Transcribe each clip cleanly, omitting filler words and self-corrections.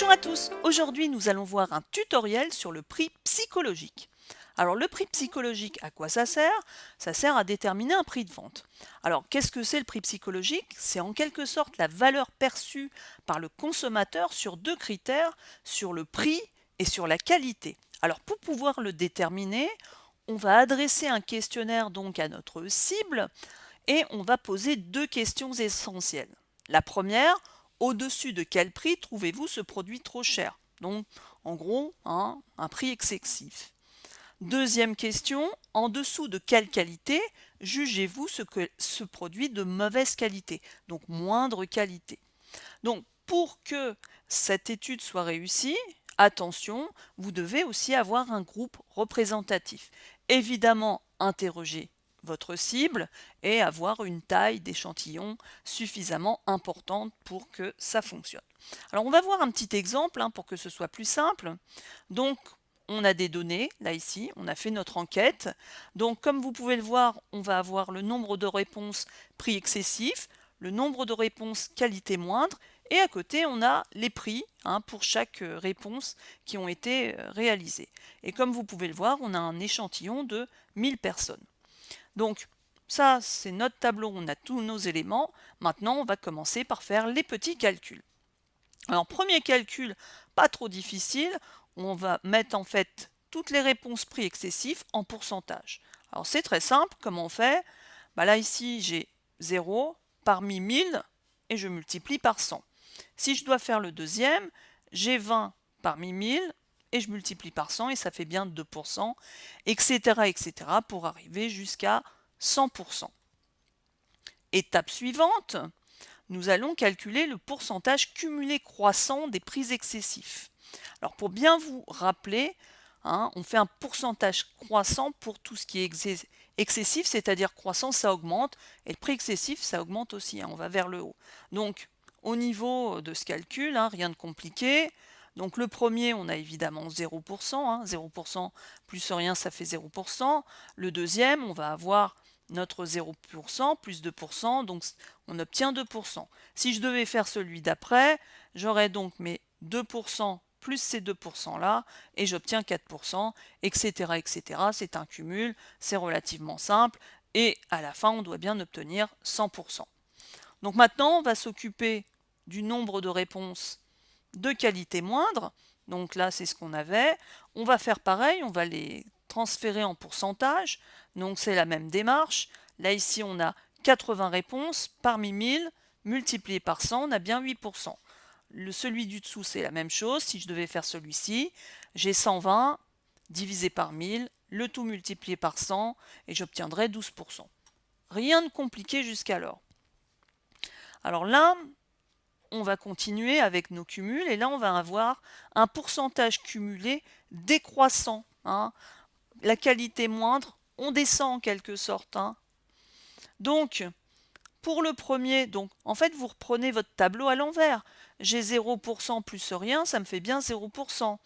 Bonjour à tous, aujourd'hui nous allons voir un tutoriel sur le prix psychologique. Alors le prix psychologique, à quoi ça sert? Ça sert à déterminer un prix de vente. Alors qu'est-ce que c'est le prix psychologique? C'est en quelque sorte la valeur perçue par le consommateur sur deux critères, sur le prix et sur la qualité. Alors pour pouvoir le déterminer, on va adresser un questionnaire donc à notre cible et on va poser deux questions essentielles. La première, au-dessus de quel prix trouvez-vous ce produit trop cher? Donc, en gros, un prix excessif. Deuxième question, en dessous de quelle qualité jugez-vous ce produit de mauvaise qualité, donc moindre qualité? Donc, pour que cette étude soit réussie, attention, vous devez aussi avoir un groupe représentatif. Évidemment, interroger votre cible et avoir une taille d'échantillon suffisamment importante pour que ça fonctionne. Alors, on va voir un petit exemple pour que ce soit plus simple. Donc, on a des données, là ici, on a fait notre enquête. Donc, comme vous pouvez le voir, on va avoir le nombre de réponses prix excessif, le nombre de réponses qualité moindre, et à côté, on a les prix pour chaque réponse qui ont été réalisées. Et comme vous pouvez le voir, on a un échantillon de 1000 personnes. Donc, ça, c'est notre tableau, on a tous nos éléments. Maintenant, on va commencer par faire les petits calculs. Alors, premier calcul, pas trop difficile, on va mettre en fait toutes les réponses prix excessifs en pourcentage. Alors, c'est très simple, comment on fait? Là, ici, j'ai 0 parmi 1000 et je multiplie par 100. Si je dois faire le deuxième, j'ai 20 parmi 1000 et je multiplie par 100 et ça fait bien 2%, etc., etc., pour arriver jusqu'à 100%. Étape suivante, nous allons calculer le pourcentage cumulé croissant des prix excessifs. Alors pour bien vous rappeler, on fait un pourcentage croissant pour tout ce qui est excessif, c'est-à-dire croissant, ça augmente, et le prix excessif, ça augmente aussi, on va vers le haut. Donc au niveau de ce calcul, rien de compliqué. Donc le premier, on a évidemment 0%, 0% plus rien, ça fait 0%. Le deuxième, on va avoir notre 0% plus 2%, donc on obtient 2%. Si je devais faire celui d'après, j'aurais donc mes 2% plus ces 2% là, et j'obtiens 4%, etc., etc. C'est un cumul, c'est relativement simple, et à la fin, on doit bien obtenir 100%. Donc maintenant, on va s'occuper du nombre de réponses de qualité moindre. Donc là, c'est ce qu'on avait. On va faire pareil, on va les transférer en pourcentage. Donc c'est la même démarche. Là, ici, on a 80 réponses parmi 1000, multiplié par 100, on a bien 8%. Celui du dessous, c'est la même chose. Si je devais faire celui-ci, j'ai 120 divisé par 1000, le tout multiplié par 100, et j'obtiendrai 12%. Rien de compliqué jusqu'alors. Alors là, on va continuer avec nos cumuls et là on va avoir un pourcentage cumulé décroissant. La qualité moindre, on descend en quelque sorte. Donc, pour le premier, donc en fait vous reprenez votre tableau à l'envers. J'ai 0% plus rien, ça me fait bien 0%.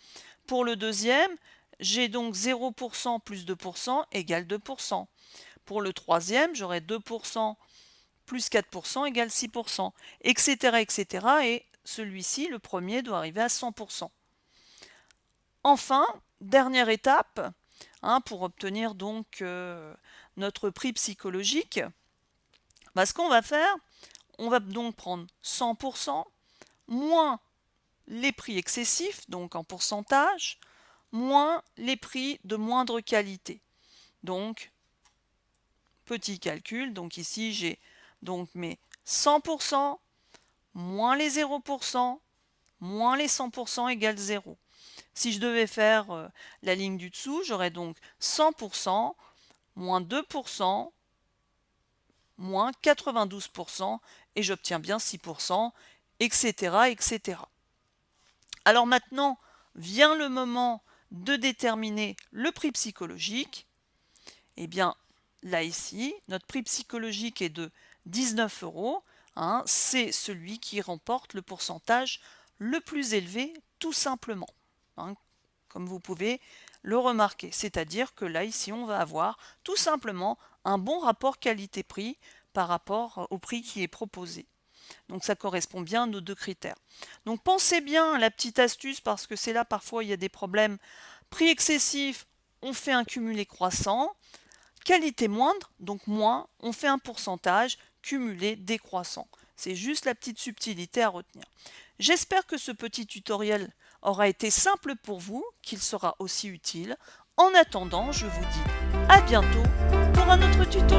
Pour le deuxième, j'ai donc 0% plus 2% égale 2%. Pour le troisième, j'aurai 2% plus 4% égale 6%, etc., etc. Et celui-ci, le premier, doit arriver à 100%. Enfin, dernière étape, pour obtenir donc notre prix psychologique, ce qu'on va faire, on va donc prendre 100% moins les prix excessifs, donc en pourcentage, moins les prix de moindre qualité. Donc, petit calcul, donc ici j'ai donc mes 100% moins les 0%, moins les 100% égale 0. Si je devais faire la ligne du dessous, j'aurais donc 100% moins 2% moins 92% et j'obtiens bien 6%, etc., etc. Alors maintenant, vient le moment de déterminer le prix psychologique. Eh bien, là ici, notre prix psychologique est de 19 euros. C'est celui qui remporte le pourcentage le plus élevé, tout simplement. Comme vous pouvez le remarquer. C'est-à-dire que là, ici, on va avoir tout simplement un bon rapport qualité-prix par rapport au prix qui est proposé. Donc ça correspond bien à nos deux critères. Donc pensez bien à la petite astuce parce que c'est là parfois il y a des problèmes. Prix excessif, on fait un cumulé croissant. Qualité moindre, donc moins, on fait un pourcentage cumulé décroissant. C'est juste la petite subtilité à retenir. J'espère que ce petit tutoriel aura été simple pour vous, qu'il sera aussi utile. En attendant, je vous dis à bientôt pour un autre tuto.